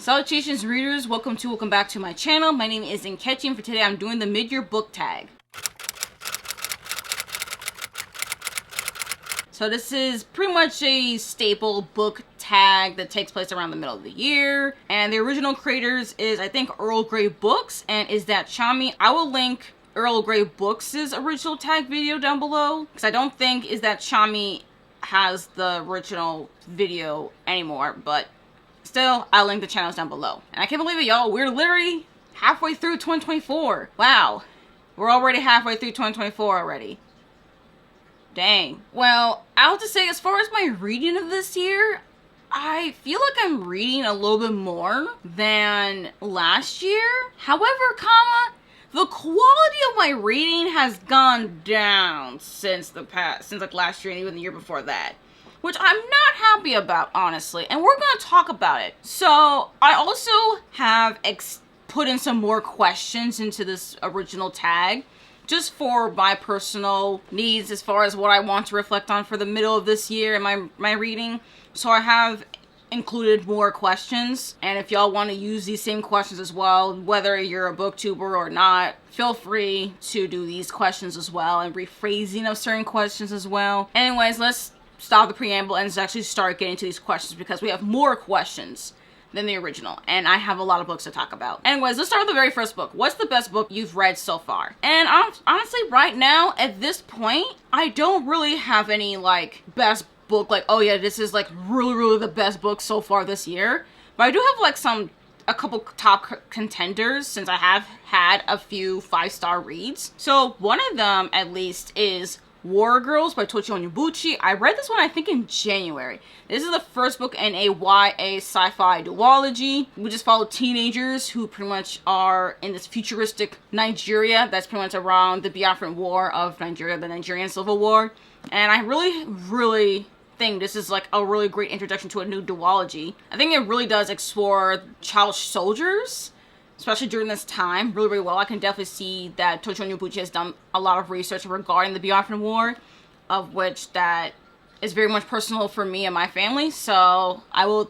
Salutations readers, welcome back to my channel. My name is Nkechi, and for today I'm doing the mid-year book tag. So this is pretty much a staple book tag that takes place around the middle of the year. And the original creators is, I think, Earl Grey Books and Is That Chami. I will link Earl Grey Books' original tag video down below, because I don't think Is That Chami has the original video anymore, but still, I'll link the channels down below. And I can't believe it, y'all. We're literally halfway through 2024. Wow. We're already halfway through 2024 already. Dang. Well, I'll just say, as far as my reading of this year, I feel like I'm reading a little bit more than last year. However, the quality of my reading has gone down since like last year and even the year before that, which I'm not happy about, honestly, and we're going to talk about it. So I also have put in some more questions into this original tag, just for my personal needs as far as what I want to reflect on for the middle of this year in my reading. So I have included more questions, and if y'all want to use these same questions as well, whether you're a booktuber or not, feel free to do these questions as well, and rephrasing of certain questions as well. Anyways, let's stop the preamble and actually start getting to these questions, because we have more questions than the original, and I have a lot of books to talk about. Anyways, let's start with the very first book. What's the best book you've read so far? And honestly, right now, at this point, I don't really have any, like, best book, like, oh yeah, this is, like, really the best book so far this year. But I do have, like, a couple top contenders, since I have had a few 5-star reads. So one of them, at least, is War Girls by Tochi Onyebuchi. I read this one, I think, in January. This is the first book in a YA sci-fi duology. We just follow teenagers who pretty much are in this futuristic Nigeria that's pretty much around the Biafran War of Nigeria, the Nigerian Civil War. And I really think this is like a really great introduction to a new duology. I think it really does explore child soldiers, especially during this time, really well. I can definitely see that Tochi Onyebuchi has done a lot of research regarding the Biafran War, of which that is very much personal for me and my family. So I do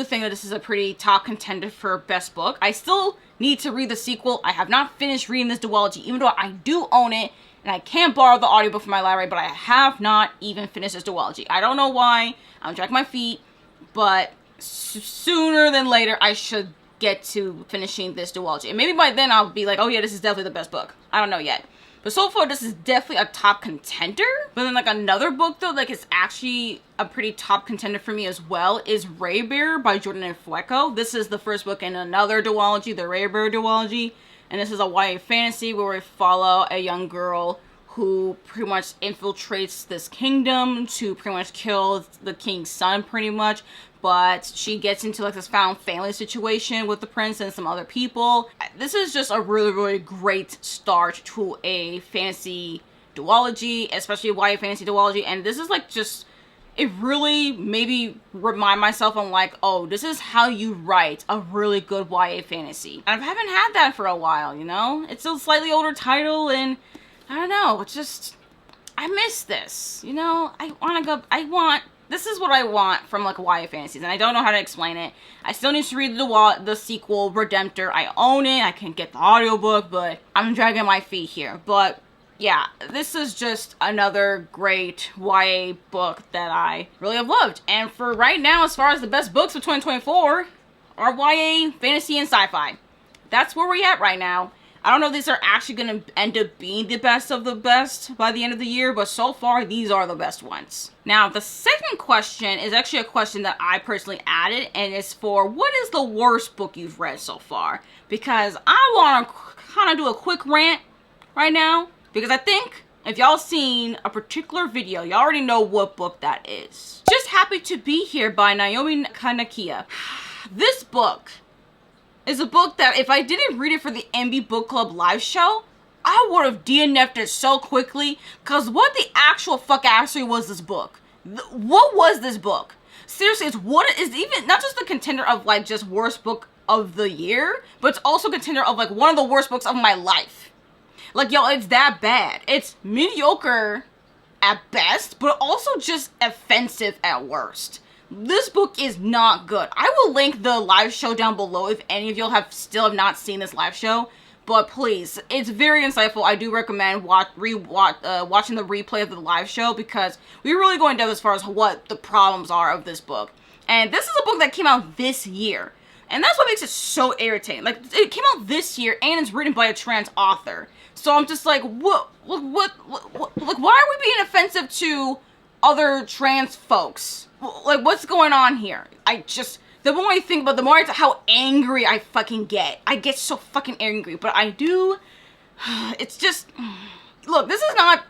think that this is a pretty top contender for best book. I still need to read the sequel. I have not finished reading this duology, even though I do own it, and I can borrow the audiobook from my library, but I have not even finished this duology. I don't know why. I'm dragging my feet, but sooner than later, I should get to finishing this duology. And maybe by then I'll be like, oh yeah, this is definitely the best book. I don't know yet. But so far, this is definitely a top contender. But then, like, another book, though, like, it's actually a pretty top contender for me as well, is Raybear by Jordan and Fueco. This is the first book in another duology, the Raybear duology. And this is a YA fantasy where we follow a young girl who pretty much infiltrates this kingdom to pretty much kill the king's son, pretty much. But she gets into, like, this found family situation with the prince and some other people. This is just a really great start to a fantasy duology, especially a YA fantasy duology. And this is, like, just, it really made me remind myself, I'm like, oh, this is how you write a really good YA fantasy. And I haven't had that for a while, you know? It's a slightly older title, and I don't know, it's just, I miss this, you know? This is what I want from, like, YA fantasies, and I don't know how to explain it. I still need to read the sequel, Redemptor. I own it, I can get the audiobook, but I'm dragging my feet here. But yeah, this is just another great YA book that I really have loved. And for right now, as far as the best books of 2024, are YA, fantasy, and sci-fi. That's where we're at right now. I don't know if these are actually going to end up being the best of the best by the end of the year, but so far, these are the best ones. Now, the second question is actually a question that I personally added, and it's for, what is the worst book you've read so far? Because I want to kind of do a quick rant right now, because I think if y'all seen a particular video, y'all already know what book that is. Just Happy to Be Here by Naomi Kanakia. This book is a book that if I didn't read it for the MB Book Club live show, I would have DNF'd it so quickly, because what the actual fuck actually was this book? What was this book? Seriously, it's even not just the contender of, like, just worst book of the year, but it's also contender of, like, one of the worst books of my life. Like, yo, it's that bad. It's mediocre at best, but also just offensive at worst. This book is not good. I will link the live show down below if any of y'all still have not seen this live show. But please, it's very insightful. I do recommend watching the replay of the live show, because we really go in depth as far as what the problems are of this book. And this is a book that came out this year. And that's what makes it so irritating. Like, it came out this year and it's written by a trans author. So I'm just like, what, like, why are we being offensive to other trans folks? Like, what's going on here? The more I think about it, the more how angry I fucking get. I get so fucking angry, but I do, it's just, look, this is not,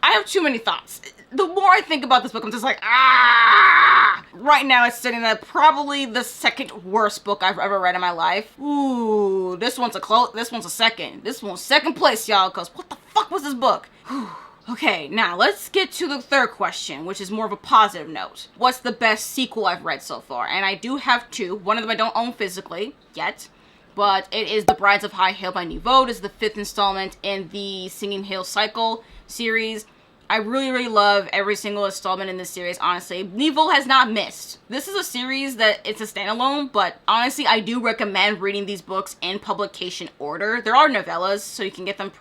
I have too many thoughts. The more I think about this book, I'm just like, ah! Right now, it's sitting at probably the second worst book I've ever read in my life. Ooh, this one's a second. This one's second place, y'all, because what the fuck was this book? Whew. Okay, now let's get to the third question, which is more of a positive note. What's the best sequel I've read so far? And I do have two. One of them I don't own physically yet, but it is The Brides of High Hill by Niveau. It's the 5th installment in the Singing Hill Cycle series. I really, really love every single installment in this series, honestly. Niveau has not missed. This is a series that it's a standalone, but honestly, I do recommend reading these books in publication order. There are novellas, so you can get them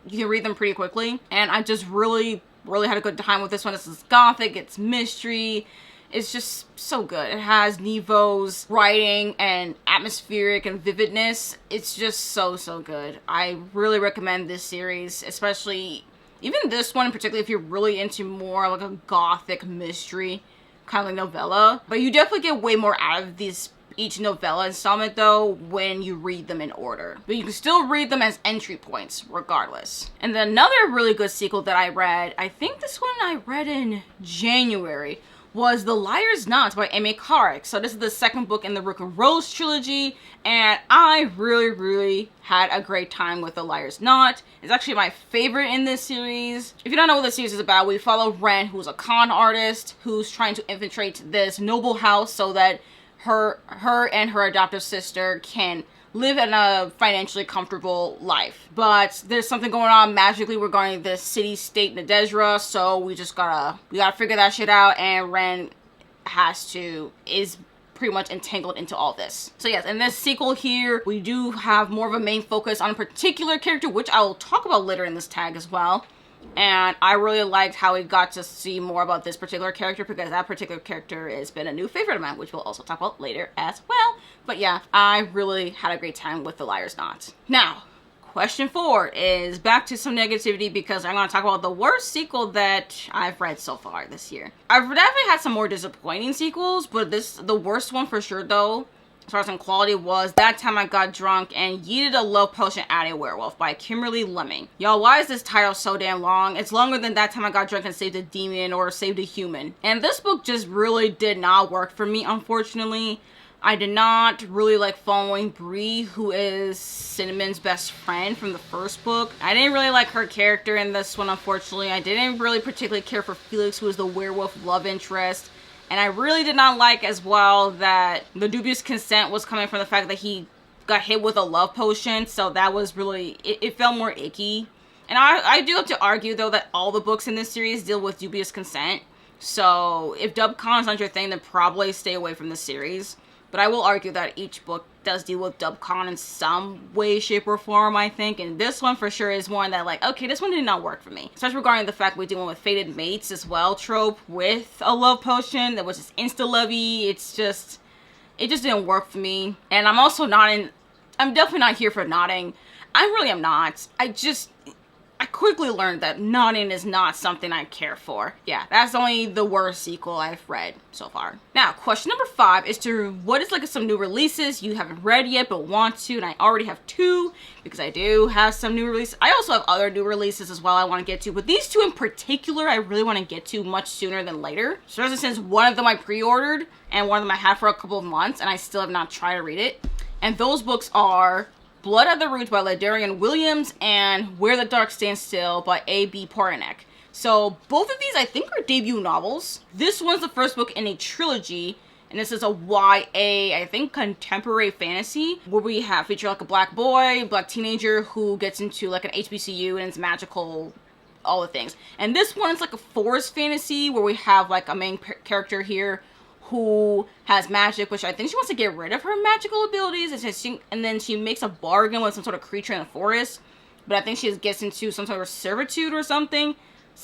you can read them pretty quickly. And I just really, really had a good time with this one. This is gothic, it's mystery. It's just so good. It has Niveau's writing and atmospheric and vividness. It's just so, so good. I really recommend this series, especially even this one in particular if you're really into more like a gothic mystery kind of like novella. But you definitely get way more out of each novella installment though when you read them in order. But you can still read them as entry points regardless. And then another really good sequel that I read, I think this one I read in January, was The Liar's Knot by M.A. Carrick. So this is the second book in the Rook and Rose trilogy, and I really, really had a great time with The Liar's Knot. It's actually my favorite in this series. If you don't know what the series is about, we follow Ren, who's a con artist, who's trying to infiltrate this noble house so that her and her adoptive sister can live in a financially comfortable life. But there's something going on magically regarding the city-state Nadezhra, so we gotta figure that shit out, and Ren is pretty much entangled into all this. So yes, in this sequel here, we do have more of a main focus on a particular character, which I will talk about later in this tag as well. And I really liked how we got to see more about this particular character, because that particular character has been a new favorite of mine, which we'll also talk about later as well. But yeah, I really had a great time with The Liar's Knot. Now, question 4 is back to some negativity, because I'm going to talk about the worst sequel that I've read so far this year. I've definitely had some more disappointing sequels, but the worst one for sure though, as far as in quality, was That Time I Got Drunk and Yeeted a Love Potion at a Werewolf by Kimberly Lemming. Y'all, why is this title so damn long? It's longer than That Time I Got Drunk and Saved a Demon or Saved a Human. And this book just really did not work for me, unfortunately. I did not really like following Bree, who is Cinnamon's best friend from the first book. I didn't really like her character in this one, unfortunately. I didn't really particularly care for Felix, who is the werewolf love interest. And I really did not like as well that the dubious consent was coming from the fact that he got hit with a love potion. So that was really, it felt more icky. And I do have to argue though that all the books in this series deal with dubious consent. So if dubcon is not your thing, then probably stay away from this series. But I will argue that each book does deal with dubcon in some way, shape, or form, I think. And this one for sure is one that, like, okay, this one did not work for me. Especially regarding the fact we're dealing with fated mates as well trope with a love potion that was just insta-lovey. It just didn't work for me. And I'm definitely not here for nodding. I really am not. I quickly learned that nodding is not something I care for. Yeah, that's only the worst sequel I've read so far. Now, question number 5 is what is like some new releases you haven't read yet but want to, and I already have 2 because I do have some new releases. I also have other new releases as well I want to get to, but these 2 in particular I really want to get to much sooner than later. Especially since one of them I pre-ordered and one of them I had for a couple of months and I still have not tried to read it. And those books are Blood at the Roots by Ladarian Williams and Where the Dark Stands Still by A.B. Poranek. So both of these I think are debut novels. This one's the first book in a trilogy, and this is a YA, I think, contemporary fantasy, where we feature like a black boy, black teenager who gets into like an HBCU and it's magical all the things. And this one is like a forest fantasy where we have like a main character here who has magic, which I think she wants to get rid of her magical abilities, and then she makes a bargain with some sort of creature in the forest. But I think she gets into some sort of servitude or something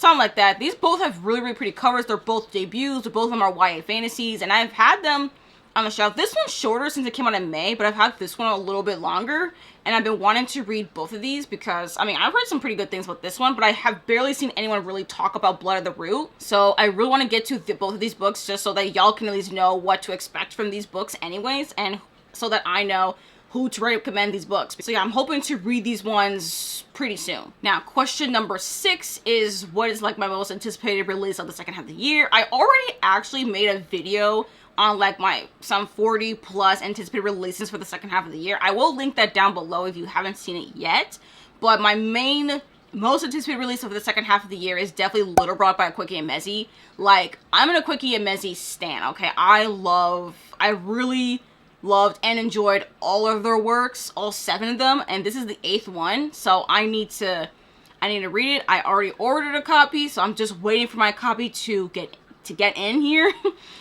like that. These both have really, really pretty covers. They're both debuts. Both of them are YA fantasies, and I've had them on the shelf. This one's shorter since it came out in May, but I've had this one a little bit longer, and I've been wanting to read both of these because, I mean, I've heard some pretty good things about this one, but I have barely seen anyone really talk about Blood of the Root, so I really want to get to both of these books just so that y'all can at least know what to expect from these books anyways, and so that I know who to recommend these books. So yeah, I'm hoping to read these ones pretty soon. Now, question number 6 is what is like my most anticipated release of the second half of the year. I already actually made a video on like some 40 plus anticipated releases for the second half of the year. I will link that down below if you haven't seen it yet. But my most anticipated release of the second half of the year is definitely Little Rock by Quickie and Mezzy. Like, I'm in a Quickie and Mezzy stan, okay? I really loved and enjoyed all of their works, all 7 of them, and this is the 8th one, so I need to read it. I already ordered a copy, so I'm just waiting for my copy to get in here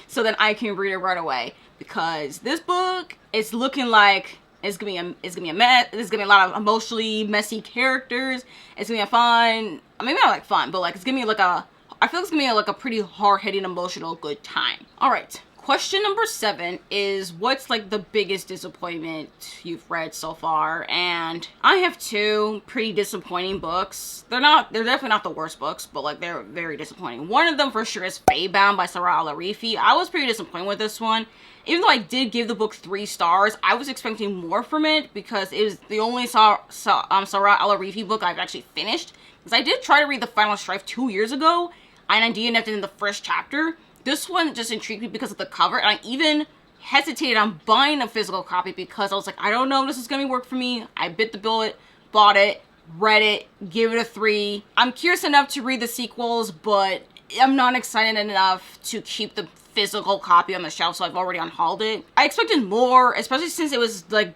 so that I can read it right away, because this book is looking like it's gonna be a mess. There's gonna be a lot of emotionally messy characters. It's gonna be a fun, maybe not like fun, but like it's gonna be like I feel it's gonna be like a pretty hard-hitting, emotional, good time. All right. Question number 7 is what's like the biggest disappointment you've read so far? And I have 2 pretty disappointing books. They're definitely not the worst books, but like they're very disappointing. One of them for sure is Fae-Bound by Sarah Al-Arifi. I was pretty disappointed with this one. Even though I did give the book 3 stars, I was expecting more from it because it was the only Sarah Al-Arifi book I've actually finished. Because I did try to read The Final Strife 2 years ago, and I DNF'd in the first chapter. This one just intrigued me because of the cover, and I even hesitated on buying a physical copy because I was like, I don't know if this is going to work for me. I bit the bullet, bought it, read it, give it a 3. I'm curious enough to read the sequels, but I'm not excited enough to keep the physical copy on the shelf, so I've already unhauled it. I expected more, especially since it was like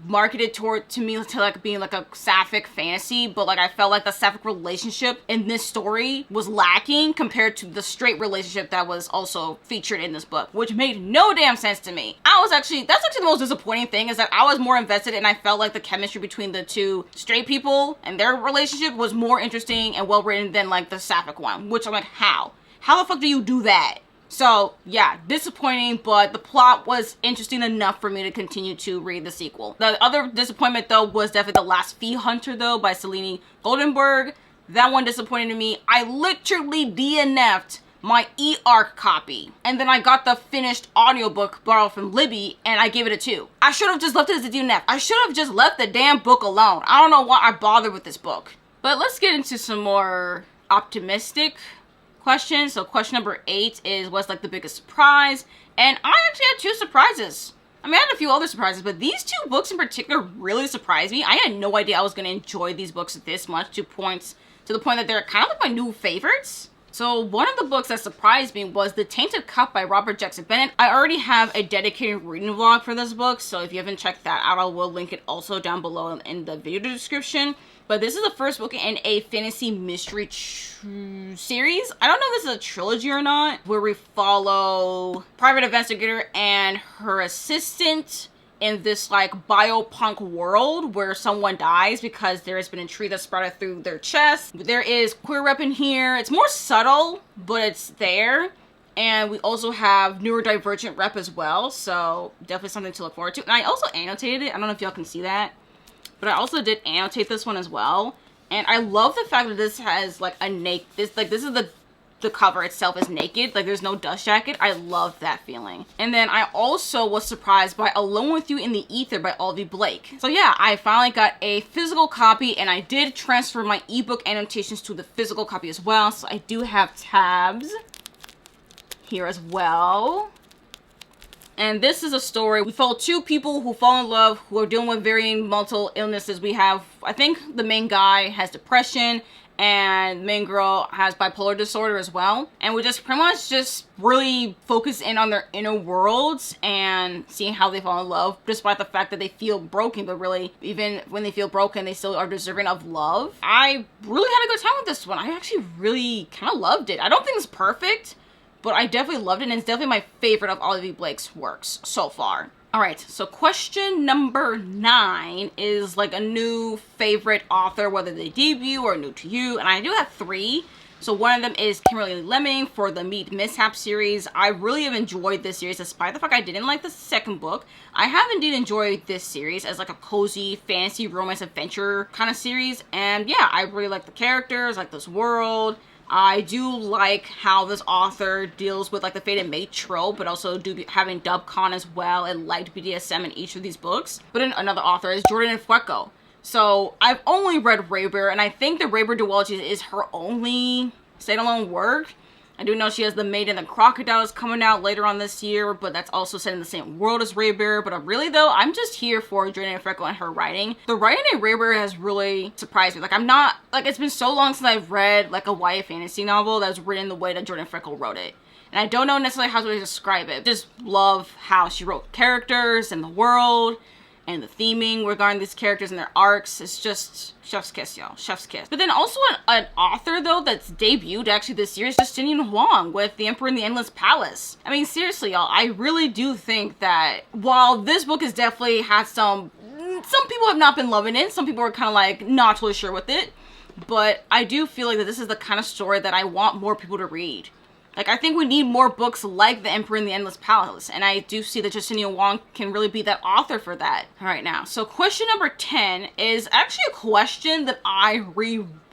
marketed to me to like being like a sapphic fantasy, but like I felt like the sapphic relationship in this story was lacking compared to the straight relationship that was also featured in this book, which made no damn sense to me. That's actually the most disappointing thing, is that I was more invested and I felt like the chemistry between the 2 straight people and their relationship was more interesting and well written than like the sapphic one, which I'm like, how the fuck do you do that? So, yeah, disappointing, but the plot was interesting enough for me to continue to read the sequel. The other disappointment, though, was definitely The Last Fee Hunter, though, by Celine Goldenberg. That one disappointed me. I literally DNF'd my e-arc copy, and then I got the finished audiobook borrowed from Libby, and I gave it a 2. I should have just left it as a DNF. I should have just left the damn book alone. I don't know why I bothered with this book. But let's get into some more optimistic question. So question number 8 is what's like the biggest surprise? And I actually had 2 surprises. I mean, I had a few other surprises, but these 2 books in particular really surprised me. I had no idea I was going to enjoy these books this much, to the point that they're kind of like my new favorites. So one of the books that surprised me was The Tainted Cup by Robert Jackson Bennett. I already have a dedicated reading vlog for this book, so if you haven't checked that out, I will link it also down below in the video description. But this is the first book in a fantasy mystery series. I don't know if this is a trilogy or not, where we follow private investigator and her assistant in this like biopunk world where someone dies because there has been a tree that sprouted through their chest. There is queer rep in here. It's more subtle, but it's there. And we also have neurodivergent rep as well, so definitely something to look forward to. And I also annotated it. I don't know if y'all can see that, but I also did annotate this one as well. And I love the fact that this has like this is the cover itself is naked. Like there's no dust jacket. I love that feeling. And then I also was surprised by Alone With You in the Ether by Alvy Blake. So yeah, I finally got a physical copy, and I did transfer my ebook annotations to the physical copy as well. So I do have tabs here as well. And this is a story. We follow 2 people who fall in love, who are dealing with varying mental illnesses. We have, I think the main guy has depression, and the main girl has bipolar disorder as well. And we just pretty much just really focus in on their inner worlds and seeing how they fall in love, despite the fact that they feel broken, but really, even when they feel broken, they still are deserving of love. I really had a good time with this one. I actually really kind of loved it. I don't think it's perfect, but I definitely loved it, and it's definitely my favorite of Olivia Blake's works so far. All right, so question number 9 is like a new favorite author, whether they debut or new to you, and I do have 3. So one of them is Kimberly Lemming for the Meat Mishap series. I really have enjoyed this series, despite the fact I didn't like the second book. I have indeed enjoyed this series as like a cozy fantasy romance adventure kind of series, and yeah, I really like the characters, like this world. I do like how this author deals with like the fated mate trope, but also having dubcon as well, and liked BDSM in each of these books. But another author is Jordan Fueco. So I've only read Raybear, and I think the Raybear duology is her only standalone work. I do know she has The Maid and the Crocodiles coming out later on this year, but that's also set in the same world as Raybear. But really though, I'm just here for Jordan Fueco and her writing. The writing in Raybear has really surprised me. Like it's been so long since I've read like a YA fantasy novel that's written the way that Jordan Fueco wrote it. And I don't know necessarily how to describe it. Just love how she wrote characters and the world and the theming regarding these characters and their arcs. It's just chef's kiss, y'all. Chef's kiss. But then also an author, though, that's debuted actually this year is Justinian Huang with The Emperor in the Endless Palace. I mean, seriously, y'all, I really do think that while this book has definitely had some people have not been loving it. Some people are kind of like not totally sure with it. But I do feel like that this is the kind of story that I want more people to read. Like, I think we need more books like The Emperor in the Endless Palace, and I do see that Justinian Huang can really be that author for that. All right, now, so question number 10 is actually a question that I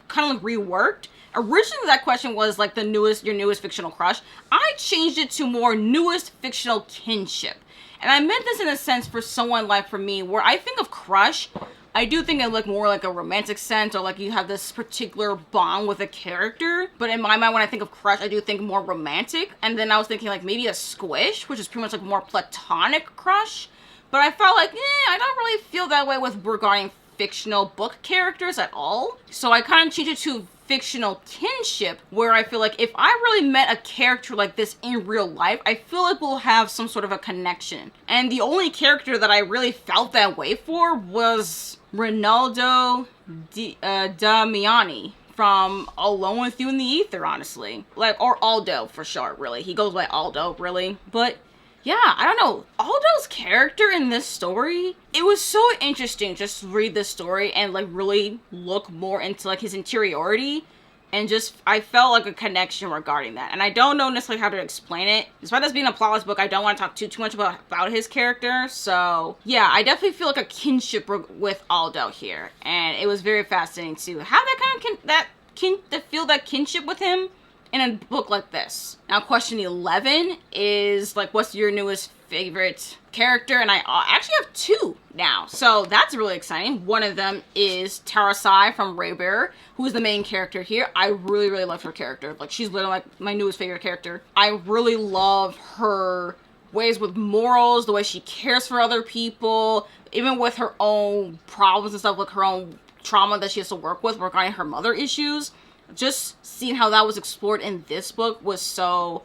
kind of reworked. Originally, that question was like your newest fictional crush. I changed it to more newest fictional kinship. And I meant this in a sense for someone like for me, where I think of crush, I do think it look more like a romantic sense, or like you have this particular bond with a character. But in my mind, when I think of crush, I do think more romantic. And then I was thinking like maybe a squish, which is pretty much like more platonic crush. But I felt like, I don't really feel that way with regarding fictional book characters at all. So I kind of changed it to fictional kinship, where I feel like if I really met a character like this in real life, I feel like we'll have some sort of a connection. And the only character that I really felt that way for was Ronaldo Damiani from Alone With You in the Ether, honestly. Like, or Aldo for short, really. He goes by Aldo, really. But yeah, I don't know. Aldo's character in this story, it was so interesting just to read this story and like really look more into like his interiority, and just I felt like a connection regarding that. And I don't know necessarily how to explain it. Despite this being a plotless book, I don't want to talk too much about his character. So yeah, I definitely feel like a kinship with Aldo here, and it was very fascinating to have that kind of feel that kinship with him in a book like this. Now, question 11 is like, what's your newest favorite character? And I actually have 2 now, so that's really exciting. One of them is Tarasai from Raybear, who is the main character here. I really, really love her character. Like, she's literally like my newest favorite character. I really love her ways with morals, the way she cares for other people, even with her own problems and stuff, like her own trauma that she has to work with regarding her mother issues. Just seeing how that was explored in this book was so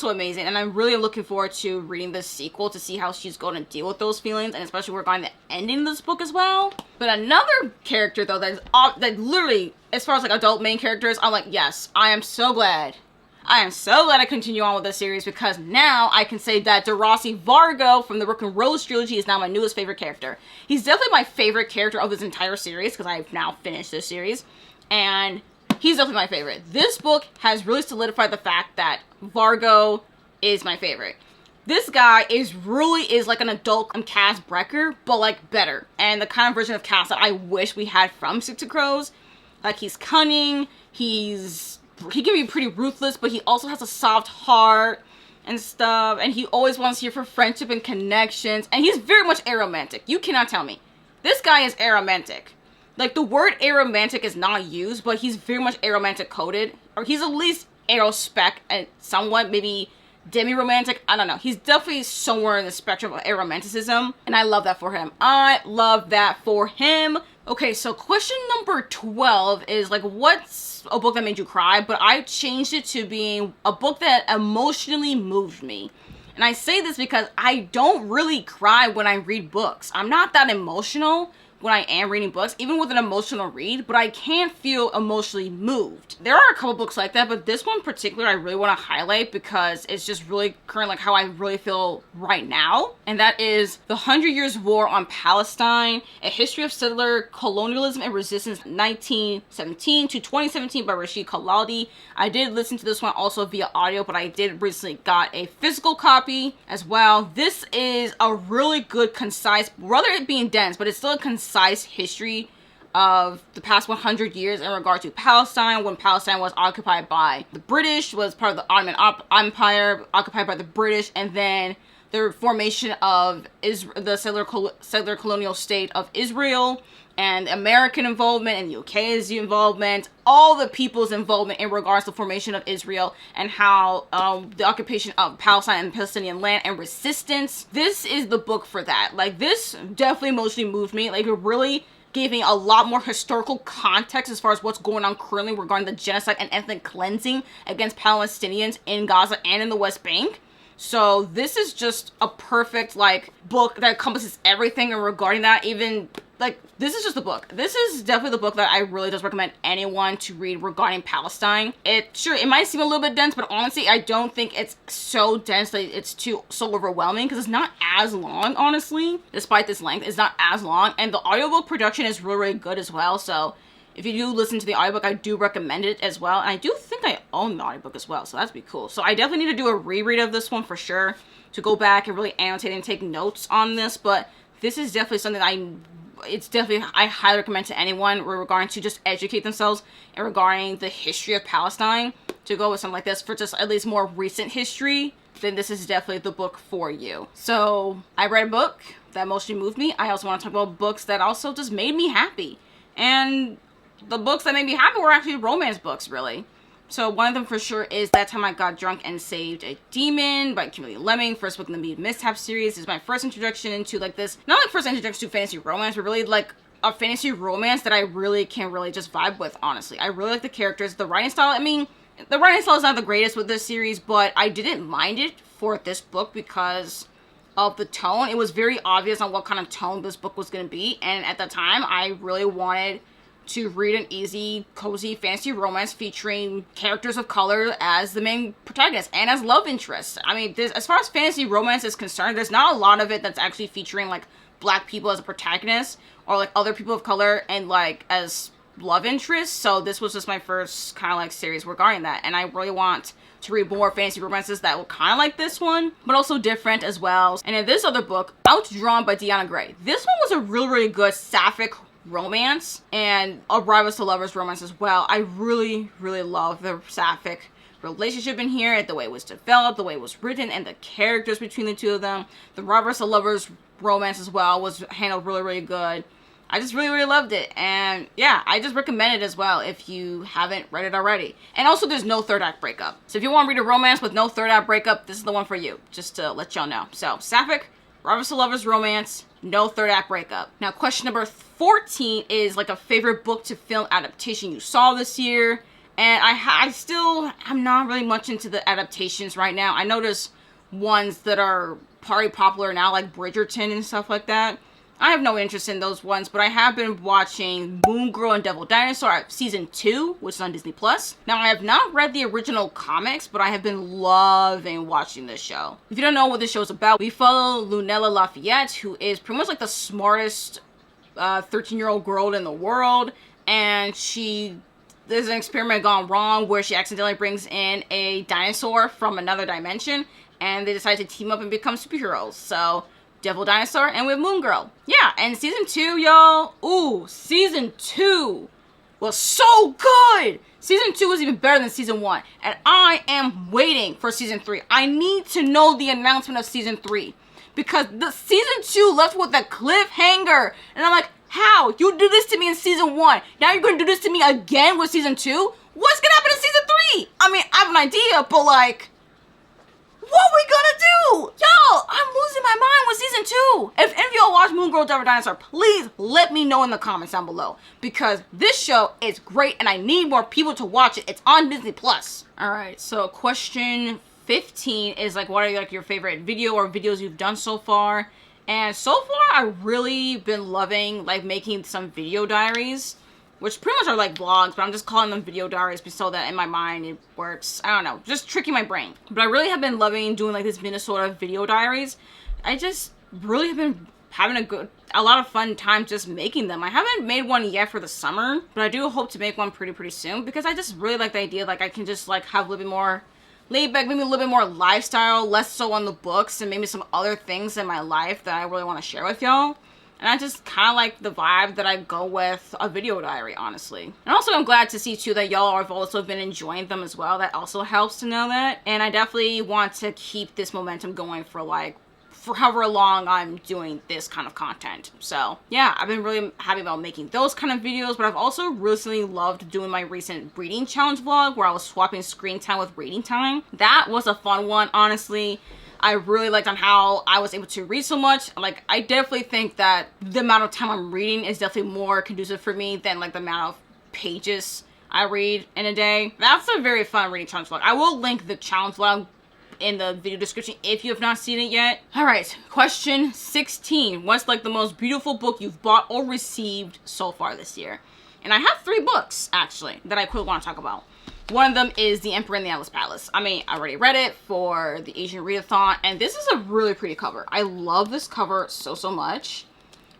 amazing, and I'm really looking forward to reading this sequel to see how she's going to deal with those feelings, and especially regarding the ending of this book as well. But another character though that literally, as far as like adult main characters, I'm like, yes, I am so glad I continue on with this series, because now I can say that Derasi Vargo from the Rook and Rose trilogy is now my newest favorite character. He's definitely my favorite character of this entire series, because I've now finished this series, and he's definitely my favorite. This book has really solidified the fact that Vargo is my favorite. This guy is like an adult Cass Brecker, but like better. And the kind of version of Cass that I wish we had from Six of Crows. Like, he's cunning, he can be pretty ruthless, but he also has a soft heart and stuff. And he always wants here for friendship and connections. And he's very much aromantic. You cannot tell me. This guy is aromantic. Like, the word aromantic is not used, but he's very much aromantic coded. Or he's at least arospec and somewhat maybe demi-romantic. I don't know. He's definitely somewhere in the spectrum of aromanticism. And I love that for him. I love that for him. Okay, so question number 12 is like, what's a book that made you cry? But I changed it to being a book that emotionally moved me. And I say this because I don't really cry when I read books. I'm not that emotional when I am reading books, even with an emotional read, but I can feel emotionally moved. There are a couple books like that, but this one in particular I really want to highlight because it's just really current, like how I really feel right now. And that is The 100 Years' War on Palestine, A History of Settler Colonialism and Resistance 1917 to 2017 by Rashid Khalidi. I did listen to this one also via audio, but I did recently got a physical copy as well. This is a really good, concise, rather it being dense, but it's still a concise history of the past 100 years in regard to Palestine, when Palestine was occupied by the British, was part of the Ottoman Empire, occupied by the British, and then the formation of the settler colonial state of Israel, and American involvement and the UK's involvement, all the people's involvement in regards to the formation of Israel and how the occupation of Palestine and Palestinian land and resistance. This is the book for that. Like, this definitely emotionally moved me. Like, it really gave me a lot more historical context as far as what's going on currently regarding the genocide and ethnic cleansing against Palestinians in Gaza and in the West Bank. So this is just a perfect, like, book that encompasses everything and regarding that. Even, like, this is just the book. This is definitely the book that I really just recommend anyone to read regarding Palestine. It might seem a little bit dense, but honestly, I don't think it's so dense that it's so overwhelming, because it's not as long, honestly. Despite this length, it's not as long, and the audiobook production is really, really good as well. So if you do listen to the audiobook, I do recommend it as well. And I do think I own the audiobook as well, so that'd be cool. So I definitely need to do a reread of this one for sure, to go back and really annotate and take notes on this. But this is definitely something I highly recommend to anyone regarding to just educate themselves and regarding the history of Palestine. To go with something like this for just at least more recent history, then this is definitely the book for you. So I read a book that mostly moved me. I also want to talk about books that also just made me happy. And the books that made me happy were actually romance books, really. So one of them for sure is That Time I Got Drunk and Saved a Demon by Kimberly Lemming. First book in the Mead Mishap series. This is my first introduction into, like, this, not like first introduction to fantasy romance, but really like a fantasy romance that I really can really just vibe with, honestly. I really like the characters, the writing style. I mean, the writing style is not the greatest with this series, but I didn't mind it for this book because of the tone. It was very obvious on what kind of tone this book was going to be, and at the time, I really wanted to read an easy, cozy fantasy romance featuring characters of color as the main protagonist and as love interests. I mean, as far as fantasy romance is concerned, there's not a lot of it that's actually featuring, like, black people as a protagonist or, like, other people of color and, like, as love interests. So this was just my first kind of, like, series regarding that, and I really want to read more fantasy romances that were kind of like this one, but also different as well. And in this other book, Outdrawn by Deanna Gray. This one was a really, really good sapphic romance and a rivals to lovers romance as well. I really, really love the sapphic relationship in here, the way it was developed, the way it was written, and the characters between the two of them. The rivals to lovers romance as well was handled really, really good. I just really, really loved it, and yeah, I just recommend it as well if you haven't read it already. And also, there's no third act breakup. So if you want to read a romance with no third act breakup, this is the one for you, just to let y'all know. So, sapphic, rivals to lovers romance, no third act breakup. Now, question number 14 is like a favorite book to film adaptation you saw this year. And I'm not really much into the adaptations right now. I know there's ones that are pretty popular now, like Bridgerton and stuff like that. I have no interest in those ones, but I have been watching Moon Girl and Devil Dinosaur season 2, which is on Disney+. Now, I have not read the original comics, but I have been loving watching this show. If you don't know what this show is about, we follow Lunella Lafayette, who is pretty much like the smartest 13-year-old girl in the world, and there's an experiment gone wrong where she accidentally brings in a dinosaur from another dimension, and they decide to team up and become superheroes. So Devil Dinosaur and with Moon Girl. Yeah, and season 2, y'all. Ooh, season 2 was so good. Season 2 was even better than season 1. And I am waiting for season 3. I need to know the announcement of season 3. Because the season 2 left with a cliffhanger. And I'm like, how? You did this to me in season 1. Now you're going to do this to me again with season 2? What's going to happen in season 3? I mean, I have an idea, but like, what we gonna do? Y'all, I'm losing my mind with season 2. If any of y'all watch Moon Girl Devil Dinosaur, please let me know in the comments down below, because this show is great and I need more people to watch it. It's on Disney Plus. Alright, so question 15 is like, what are like your favorite video or videos you've done so far? And so far, I've really been loving like making some video diaries, which pretty much are like vlogs, but I'm just calling them video diaries so that in my mind it works. I don't know, just tricking my brain. But I really have been loving doing like this Minnesota video diaries. I just really have been having a lot of fun time just making them. I haven't made one yet for the summer, but I do hope to make one pretty soon, because I just really like the idea like I can just like have a little bit more laid back, maybe a little bit more lifestyle, less so on the books, and maybe some other things in my life that I really want to share with y'all. And I just kind of like the vibe that I go with a video diary, honestly. And also I'm glad to see too that y'all have also been enjoying them as well. That also helps to know that. And I definitely want to keep this momentum going for however long I'm doing this kind of content. So yeah, I've been really happy about making those kind of videos, but I've also recently loved doing my recent reading challenge vlog where I was swapping screen time with reading time. That was a fun one, honestly. I really liked on how I was able to read so much. Like, I definitely think that the amount of time I'm reading is definitely more conducive for me than like the amount of pages I read in a day. That's a very fun reading challenge vlog. I will link the challenge vlog in the video description if you have not seen it yet. All right, question 16. What's like the most beautiful book you've bought or received so far this year? And I have 3 books actually that I quickly want to talk about. One of them is The Emperor in the Endless Palace. I mean, I already read it for the Asian Readathon, and this is a really pretty cover. I love this cover so much.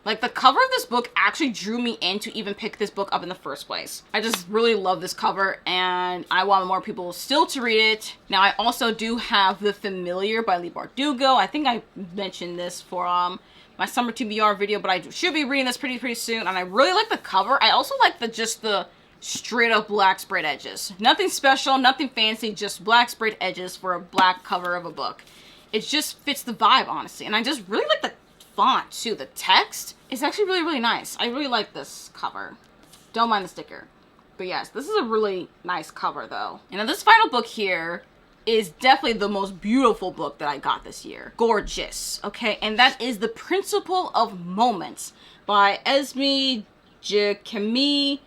Like, the cover of this book actually drew me in to even pick this book up in the first place. I just really love this cover, and I want more people still to read it. Now, I also do have The Familiar by Leigh Bardugo. I think I mentioned this for my summer TBR video, but I should be reading this pretty soon, and I really like the cover. I also like the straight up black sprayed edges. Nothing special, nothing fancy, just black sprayed edges for a black cover of a book. It just fits the vibe, honestly, and I just really like the font too. The text is actually really nice. I really like this cover. Don't mind the sticker. But yes, this is a really nice cover though. And now this final book here is definitely the most beautiful book that I got this year. Gorgeous, okay? And that is The Principle of Moments by Esme Jacquemin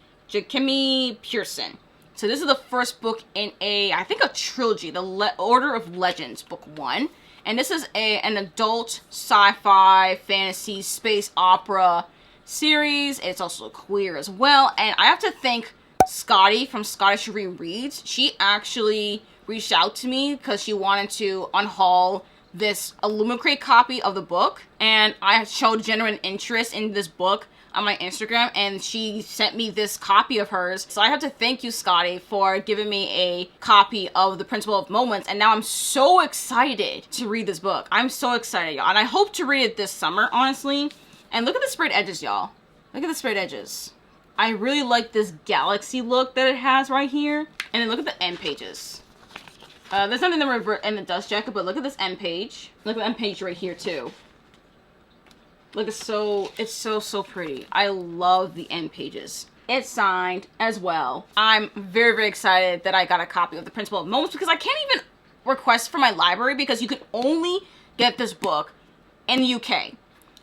Pearson. So this is the first book in I think a trilogy, the Order of Legends, book 1. And this is an adult sci-fi, fantasy, space opera series. It's also queer as well. And I have to thank Scotty from Scottish Rereads. She actually reached out to me because she wanted to unhaul this Illumicrate copy of the book. And I showed genuine interest in this book on my Instagram, and she sent me this copy of hers. So I have to thank you, Scotty, for giving me a copy of The Principle of Moments, and now I'm so excited to read this book. I'm so excited, y'all, and I hope to read it this summer, honestly. And look at the sprayed edges, y'all. Look at the sprayed edges. I really like this galaxy look that it has right here. And then look at the end pages. There's something in the dust jacket, but look at this end page. Look at the end page right here, too. Look, it's so pretty. I love the end pages. It's signed as well. I'm very excited that I got a copy of The Principle of Moments, because I can't even request for my library because you can only get this book in the UK.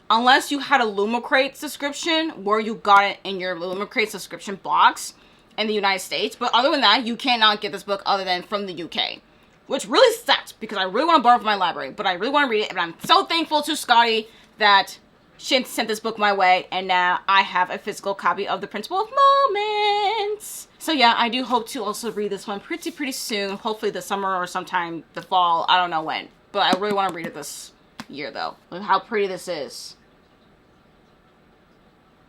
Unless you had a Illumicrate subscription where you got it in your Illumicrate subscription box in the United States. But other than that, you cannot get this book other than from the UK. Which really sucks because I really want to borrow from my library. But I really want to read it. And I'm so thankful to Scotty that she sent this book my way, and now I have a physical copy of The Principle of Moments. So yeah, I do hope to also read this one pretty soon. Hopefully this summer or sometime the fall. I don't know when. But I really want to read it this year, though. Look how pretty this is.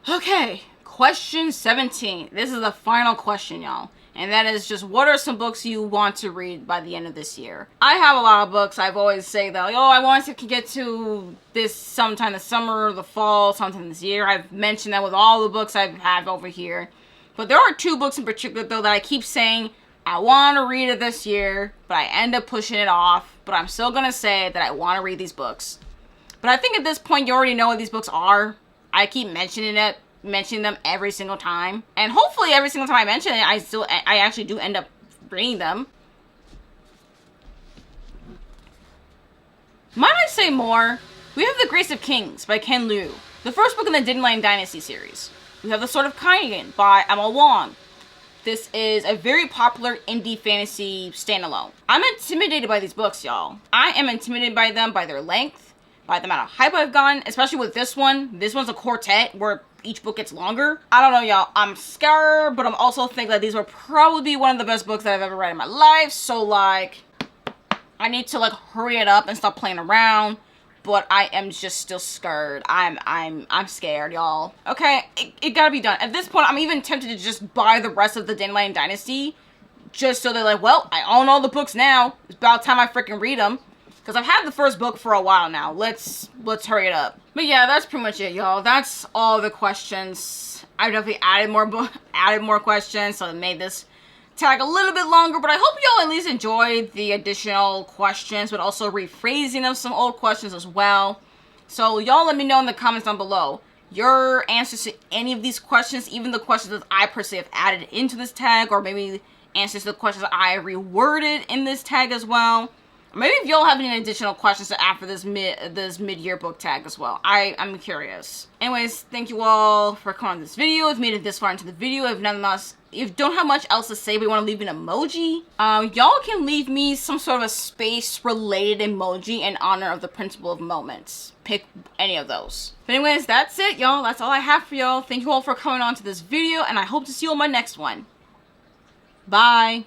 Okay, question 17. This is the final question, y'all. And that is just, what are some books you want to read by the end of this year? I have a lot of books. I've always say that, oh, I want to get to this sometime this summer or the fall, sometime this year. I've mentioned that with all the books I have over here. But there are 2 books in particular, though, that I keep saying I want to read it this year, but I end up pushing it off. But I'm still going to say that I want to read these books. But I think at this point, you already know what these books are. I keep mentioning them every single time, and hopefully every single time I mention it, I actually do end up reading them. Might I say more? We have The Grace of Kings by Ken Liu. The first book in the Dinlan Dynasty series. We have The Sword of Kainin by Emma Wong. This is a very popular indie fantasy standalone. I'm intimidated by these books, y'all. I am intimidated by them, by their length, by the amount of hype I've gotten, especially with this one. This one's a quartet where each book gets longer. I don't know, y'all. I'm scared, but I'm also think that these will probably be one of the best books that I've ever read in my life. So, like, I need to, like, hurry it up and stop playing around. But I am just still scared. I'm scared, y'all. Okay, it gotta be done. At this point, I'm even tempted to just buy the rest of the Dandelion Dynasty. Just so they're like, well, I own all the books now. It's about time I freaking read them. Because I've had the first book for a while now. Let's hurry it up. But yeah, that's pretty much it, y'all. That's all the questions. I definitely added more questions, so it made this tag a little bit longer, but I hope y'all at least enjoyed the additional questions, but also rephrasing of some old questions as well. So y'all let me know in the comments down below your answers to any of these questions, even the questions that I personally have added into this tag, or maybe answers to the questions that I reworded in this tag as well. Maybe if y'all have any additional questions after this mid-year book tag as well. I'm curious. Anyways, thank you all for coming on this video. If you made it this far into the video, if you don't have much else to say, but you want to leave an emoji, y'all can leave me some sort of a space-related emoji in honor of the principle of moments. Pick any of those. But anyways, that's it, y'all. That's all I have for y'all. Thank you all for coming on to this video, and I hope to see you on my next one. Bye.